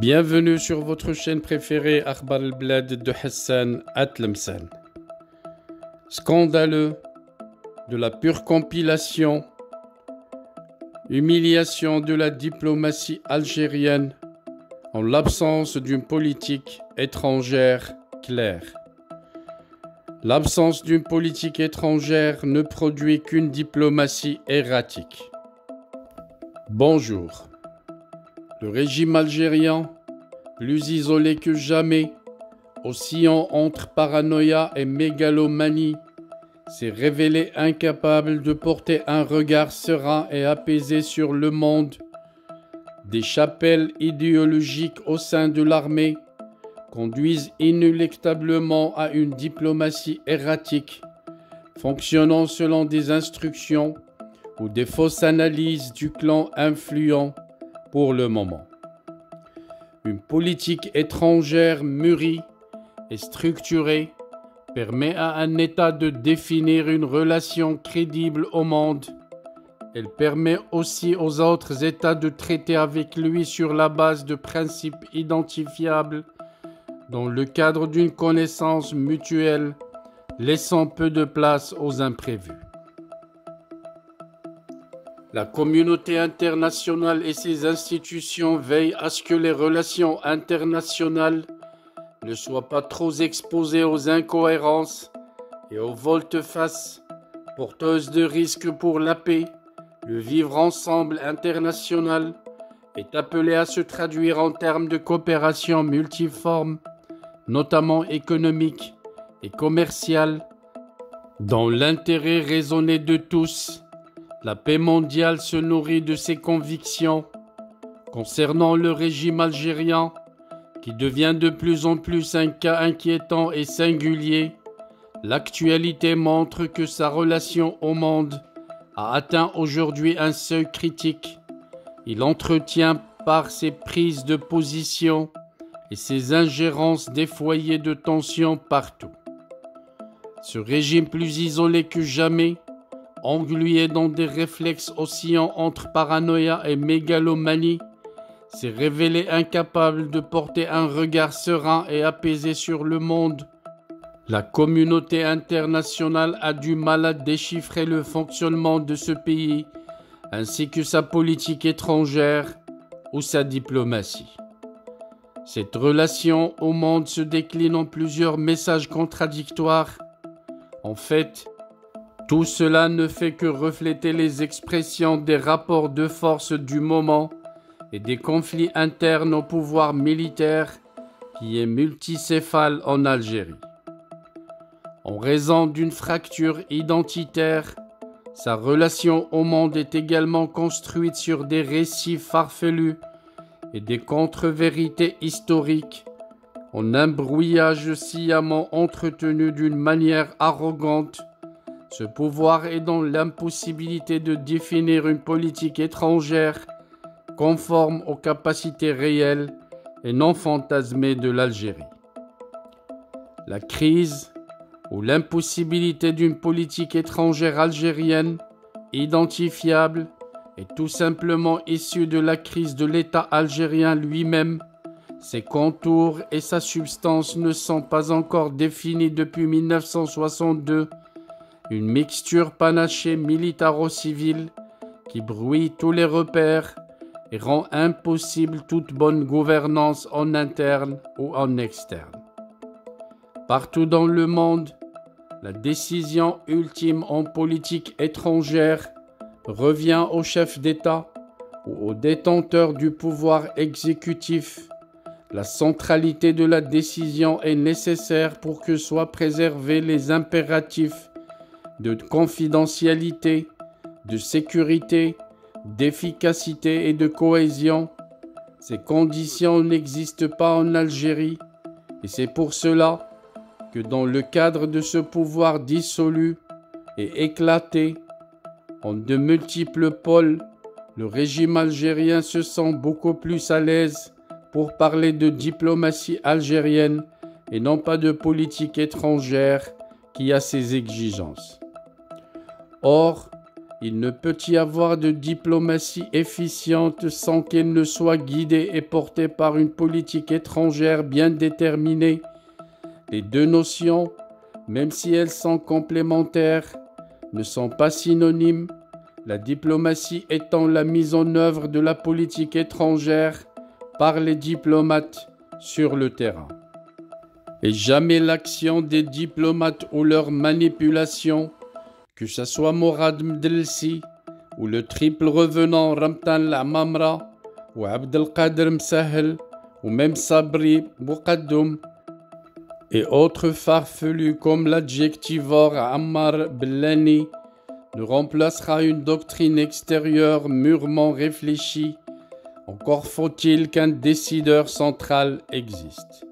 Bienvenue sur votre chaîne préférée Akhbar al-Blad de Hassan Atlemsan. Scandaleux, de la pure compilation, humiliation de la diplomatie algérienne en l'absence d'une politique étrangère claire. L'absence d'une politique étrangère ne produit qu'une diplomatie erratique. Bonjour. Le régime algérien, plus isolé que jamais, oscillant entre paranoïa et mégalomanie, s'est révélé incapable de porter un regard serein et apaisé sur le monde. Des chapelles idéologiques au sein de l'armée conduisent inéluctablement à une diplomatie erratique, fonctionnant selon des instructions ou des fausses analyses du clan influent pour le moment. Une politique étrangère mûrie et structurée permet à un État de définir une relation crédible au monde. Elle permet aussi aux autres États de traiter avec lui sur la base de principes identifiables dans le cadre d'une connaissance mutuelle, laissant peu de place aux imprévus. La communauté internationale et ses institutions veillent à ce que les relations internationales ne soient pas trop exposées aux incohérences et aux volte-face porteuses de risques pour la paix. Le vivre ensemble international est appelé à se traduire en termes de coopération multiforme, notamment économique et commerciale, dans l'intérêt raisonné de tous. La paix mondiale se nourrit de ses convictions. Concernant le régime algérien, qui devient de plus en plus un cas inquiétant et singulier, l'actualité montre que sa relation au monde a atteint aujourd'hui un seuil critique. Il entretient par ses prises de position et ses ingérences des foyers de tension partout. Ce régime plus isolé que jamais, englué dans des réflexes oscillant entre paranoïa et mégalomanie, s'est révélé incapable de porter un regard serein et apaisé sur le monde. La communauté internationale a du mal à déchiffrer le fonctionnement de ce pays, ainsi que sa politique étrangère ou sa diplomatie. Cette relation au monde se décline en plusieurs messages contradictoires. En fait, tout cela ne fait que refléter les expressions des rapports de force du moment et des conflits internes au pouvoir militaire qui est multicéphale en Algérie. En raison d'une fracture identitaire, sa relation au monde est également construite sur des récits farfelus et des contre-vérités historiques, en un brouillage sciemment entretenu d'une manière arrogante. Ce pouvoir est dans l'impossibilité de définir une politique étrangère conforme aux capacités réelles et non fantasmées de l'Algérie. La crise ou l'impossibilité d'une politique étrangère algérienne identifiable est tout simplement issue de la crise de l'État algérien lui-même. Ses contours et sa substance ne sont pas encore définis depuis 1962. Une mixture panachée militaro-civile qui brouille tous les repères et rend impossible toute bonne gouvernance en interne ou en externe. Partout dans le monde, la décision ultime en politique étrangère revient au chef d'État ou aux détenteurs du pouvoir exécutif. La centralité de la décision est nécessaire pour que soient préservés les impératifs de confidentialité, de sécurité, d'efficacité et de cohésion. Ces conditions n'existent pas en Algérie et c'est pour cela que dans le cadre de ce pouvoir dissolu et éclaté en de multiples pôles, le régime algérien se sent beaucoup plus à l'aise pour parler de diplomatie algérienne et non pas de politique étrangère qui a ses exigences. Or, il ne peut y avoir de diplomatie efficiente sans qu'elle ne soit guidée et portée par une politique étrangère bien déterminée. Les deux notions, même si elles sont complémentaires, ne sont pas synonymes, la diplomatie étant la mise en œuvre de la politique étrangère par les diplomates sur le terrain. Et jamais l'action des diplomates ou leur manipulation, que ce soit Mourad Mdelsi ou le triple revenant Ramtan Lamamra ou Abdelkader Msahel ou même Sabri Bouqaddoum et autres farfelus comme l'adjectivore Ammar Bellani ne remplacera une doctrine extérieure mûrement réfléchie. Encore faut-il qu'un décideur central existe.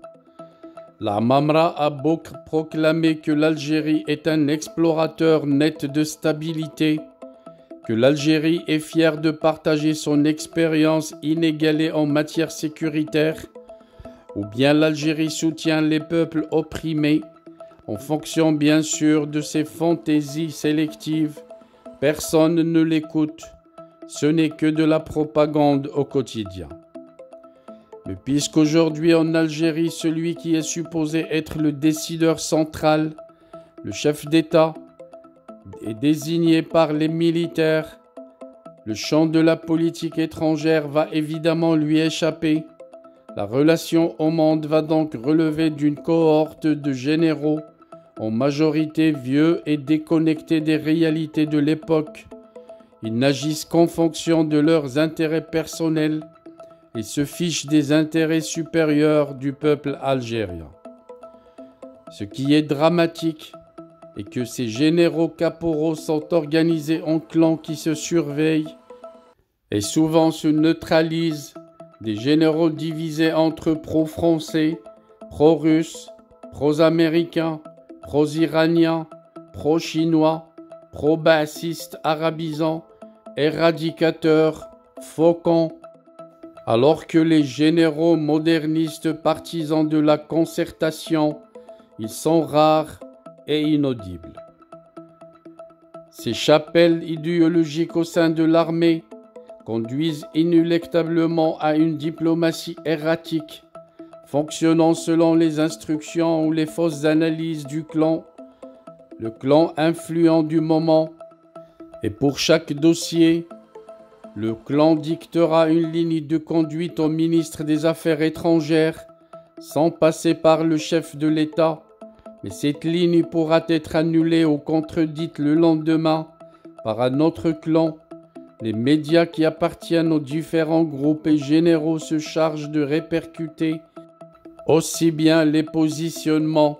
La Mamra a beau proclamer que l'Algérie est un explorateur net de stabilité, que l'Algérie est fière de partager son expérience inégalée en matière sécuritaire, ou bien l'Algérie soutient les peuples opprimés, en fonction bien sûr de ses fantaisies sélectives, personne ne l'écoute, ce n'est que de la propagande au quotidien. Mais puisqu'aujourd'hui en Algérie, celui qui est supposé être le décideur central, le chef d'État, est désigné par les militaires, le champ de la politique étrangère va évidemment lui échapper. La relation au monde va donc relever d'une cohorte de généraux, en majorité vieux et déconnectés des réalités de l'époque. Ils n'agissent qu'en fonction de leurs intérêts personnels et se fichent des intérêts supérieurs du peuple algérien. Ce qui est dramatique est que ces généraux caporaux sont organisés en clans qui se surveillent et souvent se neutralisent, des généraux divisés entre pro-français, pro-russes, pro-américains, pro-iraniens, pro-chinois, pro-baassistes arabisants, éradicateurs, faucons, alors que les généraux modernistes partisans de la concertation, ils sont rares et inaudibles. Ces chapelles idéologiques au sein de l'armée conduisent inéluctablement à une diplomatie erratique, fonctionnant selon les instructions ou les fausses analyses du clan, le clan influent du moment, et pour chaque dossier, le clan dictera une ligne de conduite au ministre des Affaires étrangères, sans passer par le chef de l'État, mais cette ligne pourra être annulée ou contredite le lendemain par un autre clan. Les médias qui appartiennent aux différents groupes et généraux se chargent de répercuter aussi bien les positionnements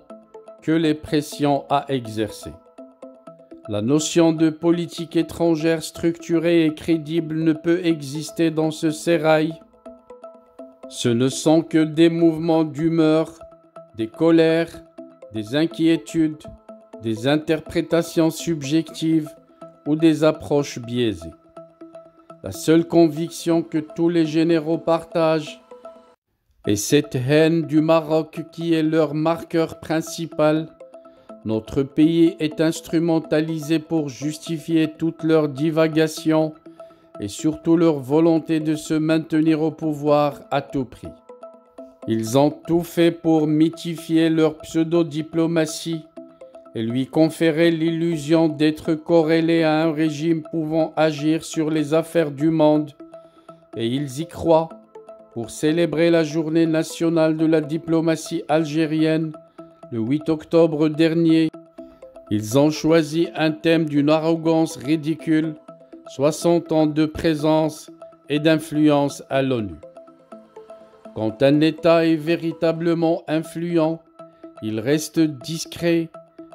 que les pressions à exercer. La notion de politique étrangère structurée et crédible ne peut exister dans ce sérail. Ce ne sont que des mouvements d'humeur, des colères, des inquiétudes, des interprétations subjectives ou des approches biaisées. La seule conviction que tous les généraux partagent est cette haine du Maroc qui est leur marqueur principal. Notre pays est instrumentalisé pour justifier toutes leurs divagations et surtout leur volonté de se maintenir au pouvoir à tout prix. Ils ont tout fait pour mythifier leur pseudo-diplomatie et lui conférer l'illusion d'être corrélés à un régime pouvant agir sur les affaires du monde. Et ils y croient. Pour célébrer la journée nationale de la diplomatie algérienne, le 8 octobre dernier, ils ont choisi un thème d'une arrogance ridicule, 60 ans de présence et d'influence à l'ONU. Quand un État est véritablement influent, il reste discret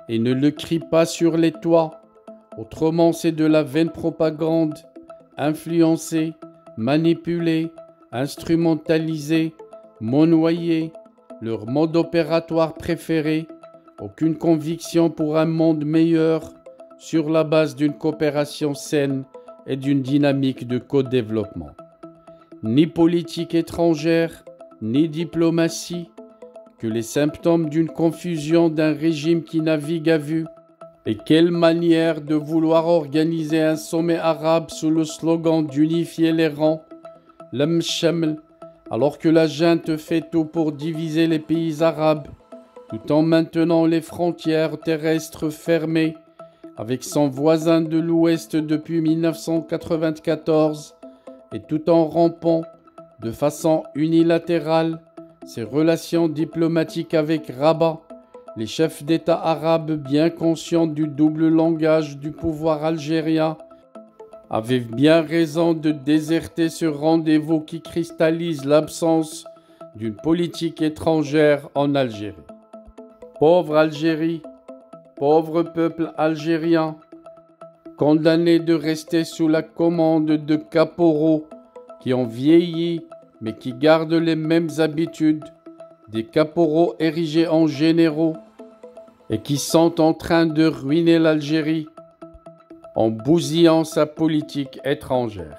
et ne le crie pas sur les toits. Autrement, c'est de la vaine propagande, influencer, manipuler, instrumentaliser, monnoyer, leur mode opératoire préféré, aucune conviction pour un monde meilleur sur la base d'une coopération saine et d'une dynamique de co-développement. Ni politique étrangère, ni diplomatie, que les symptômes d'une confusion d'un régime qui navigue à vue Et quelle manière de vouloir organiser un sommet arabe sous le slogan d'unifier les rangs, l'Mshaml, alors que la junte fait tout pour diviser les pays arabes, tout en maintenant les frontières terrestres fermées avec son voisin de l'Ouest depuis 1994 et tout en rompant de façon unilatérale ses relations diplomatiques avec Rabat. Les chefs d'État arabes, bien conscients du double langage du pouvoir algérien, avaient bien raison de déserter ce rendez-vous qui cristallise l'absence d'une politique étrangère en Algérie. Pauvre Algérie, pauvre peuple algérien, condamné de rester sous la commande de caporaux qui ont vieilli mais qui gardent les mêmes habitudes, des caporaux érigés en généraux et qui sont en train de ruiner l'Algérie en bousillant sa politique étrangère.